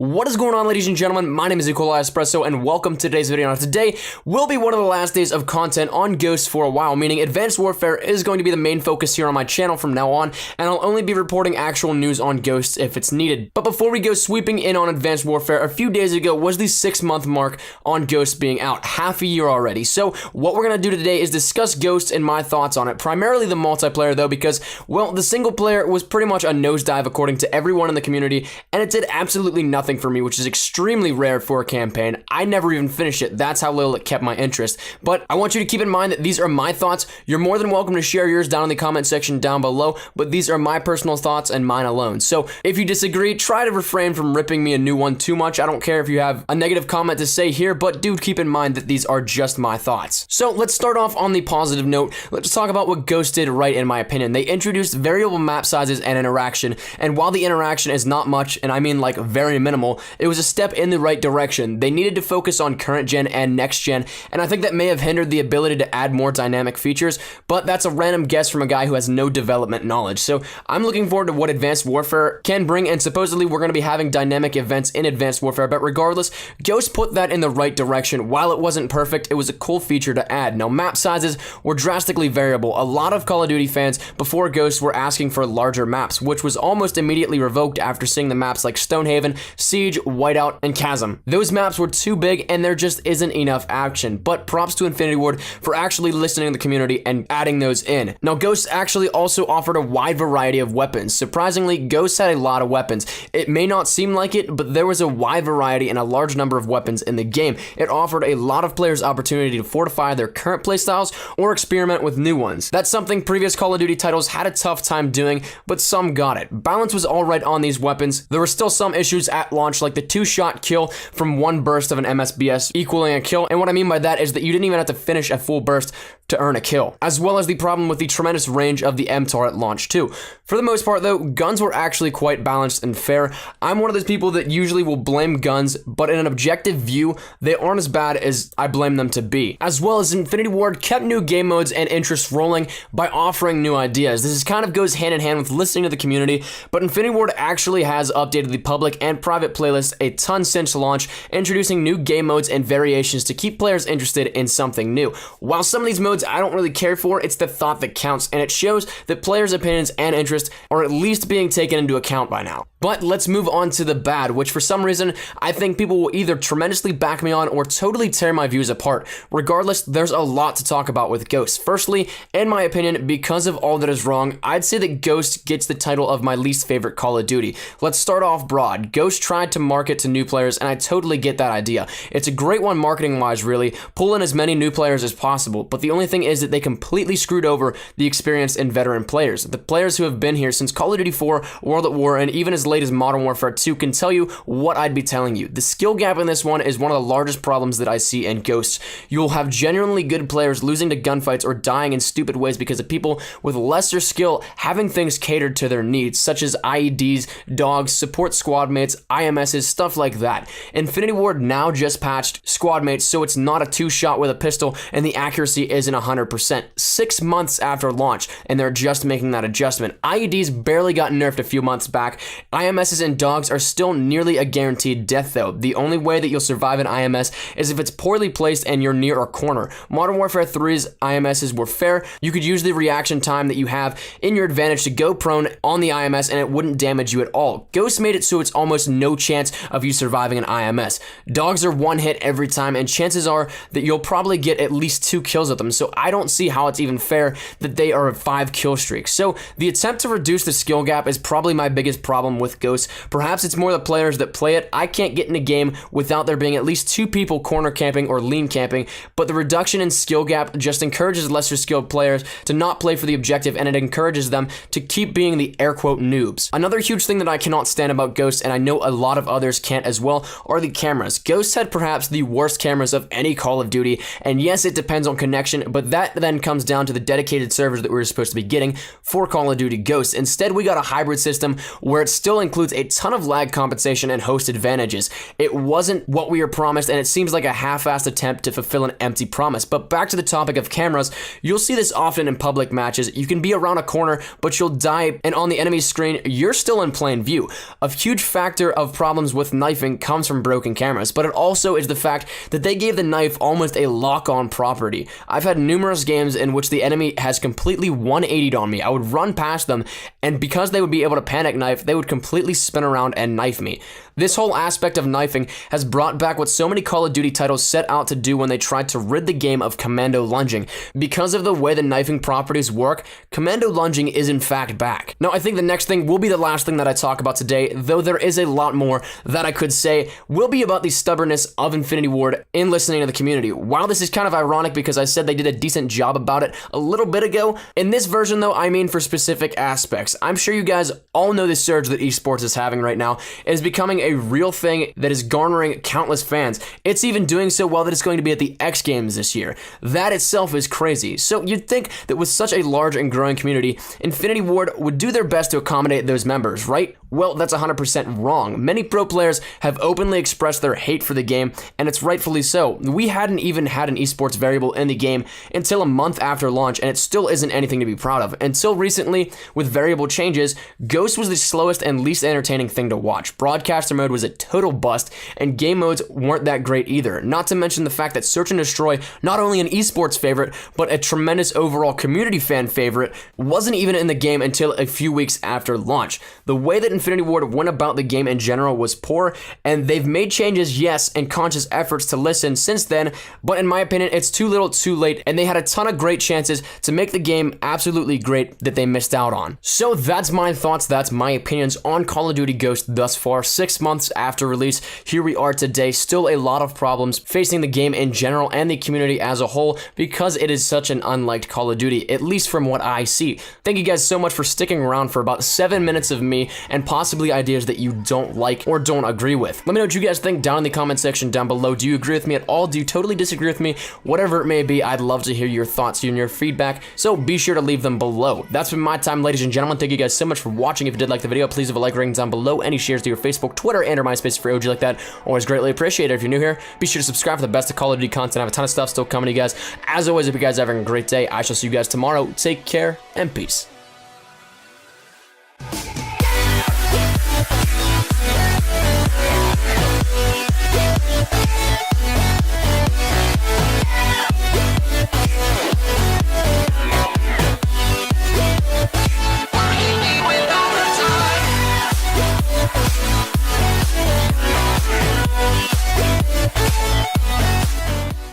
What is going on, ladies and gentlemen? My name is Nicola Espresso, and welcome to today's video. Now, today will be one of the last days of content on Ghosts for a while, meaning Advanced Warfare is going to be the main focus here on my channel from now on, and I'll only be reporting actual news on Ghosts if it's needed. But before we go sweeping in on Advanced Warfare, a few days ago was the 6-month mark on Ghosts being out, half a year already. So what we're going to do today is discuss Ghosts and my thoughts on it, primarily the multiplayer though, because, well, the single player was pretty much a nosedive according to everyone in the community, and it did absolutely nothing for me, which is extremely rare for a campaign. I never even finished it. That's how little it kept my interest. But I want you to keep in mind that these are my thoughts. You're more than welcome to share yours down in the comment section down below, but these are my personal thoughts and mine alone. So if you disagree, try to refrain from ripping me a new one too much. I don't care if you have a negative comment to say here, but do keep in mind that these are just my thoughts. So let's start off on the positive note. Let's talk about what Ghost did right, in my opinion. They introduced variable map sizes and interaction, and while the interaction is not much, and I mean like very minimal, it was a step in the right direction. They needed to focus on current gen and next gen, and I think that may have hindered the ability to add more dynamic features, but that's a random guess from a guy who has no development knowledge. So I'm looking forward to what Advanced Warfare can bring, and supposedly we're going to be having dynamic events in Advanced Warfare, but regardless, Ghost put that in the right direction. While it wasn't perfect, it was a cool feature to add. Now, map sizes were drastically variable. A lot of Call of Duty fans before Ghost were asking for larger maps, which was almost immediately revoked after seeing the maps like Stonehaven, Siege, Whiteout, and Chasm. Those maps were too big and there just isn't enough action, but props to Infinity Ward for actually listening to the community and adding those in. Now, Ghost actually also offered a wide variety of weapons. Surprisingly, Ghost had a lot of weapons. It may not seem like it, but there was a wide variety and a large number of weapons in the game. It offered a lot of players opportunity to fortify their current playstyles or experiment with new ones. That's something previous Call of Duty titles had a tough time doing, but some got it. Balance was alright on these weapons. There were still some issues at launch, like the 2-shot kill from one burst of an MSBS equaling a kill, and what I mean by that is that you didn't even have to finish a full burst to earn a kill, as well as the problem with the tremendous range of the MTAR at launch too. For the most part though, guns were actually quite balanced and fair. I'm one of those people that usually will blame guns, but in an objective view, they aren't as bad as I blame them to be. As well as Infinity Ward kept new game modes and interest rolling by offering new ideas. This kind of goes hand in hand with listening to the community, but Infinity Ward actually has updated the public and private playlists a ton since launch, introducing new game modes and variations to keep players interested in something new. While some of these modes I don't really care for, it's the thought that counts, and it shows that players' opinions and interests are at least being taken into account by now. But let's move on to the bad, which for some reason I think people will either tremendously back me on or totally tear my views apart. Regardless, there's a lot to talk about with Ghost. Firstly, in my opinion, because of all that is wrong, I'd say that Ghost gets the title of my least favorite Call of Duty. Let's start off broad. Ghost tried to market to new players, and I totally get that idea. It's a great one marketing-wise, really. Pull in as many new players as possible, but the only thing is that they completely screwed over the experienced and veteran players. The players who have been here since Call of Duty 4, World at War, and even as late as Modern Warfare 2 can tell you what I'd be telling you. The skill gap in this one is one of the largest problems that I see in Ghosts. You'll have genuinely good players losing to gunfights or dying in stupid ways because of people with lesser skill having things catered to their needs, such as IEDs, dogs, support squad mates, IMSs, stuff like that. Infinity Ward now just patched squad mates, so it's not a 2-shot with a pistol and the accuracy isn't 100%. 6 months after launch, and they're just making that adjustment. IEDs barely got nerfed a few months back. IMSs and dogs are still nearly a guaranteed death though. The only way that you'll survive an IMS is if it's poorly placed and you're near a corner. Modern Warfare 3's IMSs were fair. You could use the reaction time that you have in your advantage to go prone on the IMS and it wouldn't damage you at all. Ghost made it so it's almost no chance of you surviving an IMS. Dogs are one hit every time, and chances are that you'll probably get at least 2 kills with them, so I don't see how it's even fair that they are a 5 kill streak. So the attempt to reduce the skill gap is probably my biggest problem with Ghost. Perhaps it's more the players that play it. I can't get in a game without there being at least 2 people corner camping or lean camping, but the reduction in skill gap just encourages lesser skilled players to not play for the objective, and it encourages them to keep being the air quote noobs. Another huge thing that I cannot stand about Ghost, and I know a lot of others can't as well, are the cameras. Ghost had perhaps the worst cameras of any Call of Duty, and yes, it depends on connection, but that then comes down to the dedicated servers that we were supposed to be getting for Call of Duty Ghosts. Instead, we got a hybrid system where it still includes a ton of lag compensation and host advantages. It wasn't what we were promised, and it seems like a half-assed attempt to fulfill an empty promise. But back to the topic of cameras, you'll see this often in public matches. You can be around a corner, but you'll die, and on the enemy screen, you're still in plain view. A huge factor of problems with knifing comes from broken cameras, but it also is the fact that they gave the knife almost a lock-on property. I've had numerous games in which the enemy has completely 180'd on me. I would run past them, and because they would be able to panic knife, they would completely spin around and knife me. This whole aspect of knifing has brought back what so many Call of Duty titles set out to do when they tried to rid the game of commando lunging. Because of the way the knifing properties work, commando lunging is in fact back. Now, I think the next thing will be the last thing that I talk about today, though there is a lot more that I could say, will be about the stubbornness of Infinity Ward in listening to the community. While this is kind of ironic because I said they did a decent job about it a little bit ago, in this version though, I mean for specific aspects. I'm sure you guys all know the surge that esports is having right now. It is becoming a real thing that is garnering countless fans. It's even doing so well that it's going to be at the X Games this year. That itself is crazy. So you'd think that with such a large and growing community, Infinity Ward would do their best to accommodate those members, right? Well, that's 100% wrong. Many pro players have openly expressed their hate for the game, and it's rightfully so. We hadn't even had an esports variable in the game until a month after launch, and it still isn't anything to be proud of. Until recently, with variable changes, Ghost was the slowest and least entertaining thing to watch. Broadcaster mode was a total bust, and game modes weren't that great either. Not to mention the fact that Search and Destroy, not only an esports favorite, but a tremendous overall community fan favorite, wasn't even in the game until a few weeks after launch. The way that Infinity Ward went about the game in general was poor, and they've made changes, yes, and conscious efforts to listen since then, but in my opinion, it's too little too late, and they had a ton of great chances to make the game absolutely great that they missed out on. So that's my thoughts, that's my opinions on Call of Duty Ghost thus far. 6 months after release, here we are today. Still a lot of problems facing the game in general and the community as a whole because it is such an unliked Call of Duty, at least from what I see. Thank you guys so much for sticking around for about 7 minutes of me and possibly ideas that you don't like or don't agree with. Let me know what you guys think down in the comment section down below. Do you agree with me at all? Do you totally disagree with me? Whatever it may be, I'd love to hear your thoughts and your feedback, so be sure to leave them below. That's been my time, ladies and gentlemen. Thank you guys so much for watching. If you did like the video, please leave a like rating down below. Any shares to your Facebook, Twitter, and or MySpace for OG like that, always greatly appreciated. If you're new here, be sure to subscribe for the best of Call of Duty content. I have a ton of stuff still coming to you guys. As always, hope you guys are having a great day. I shall see you guys tomorrow. Take care and peace.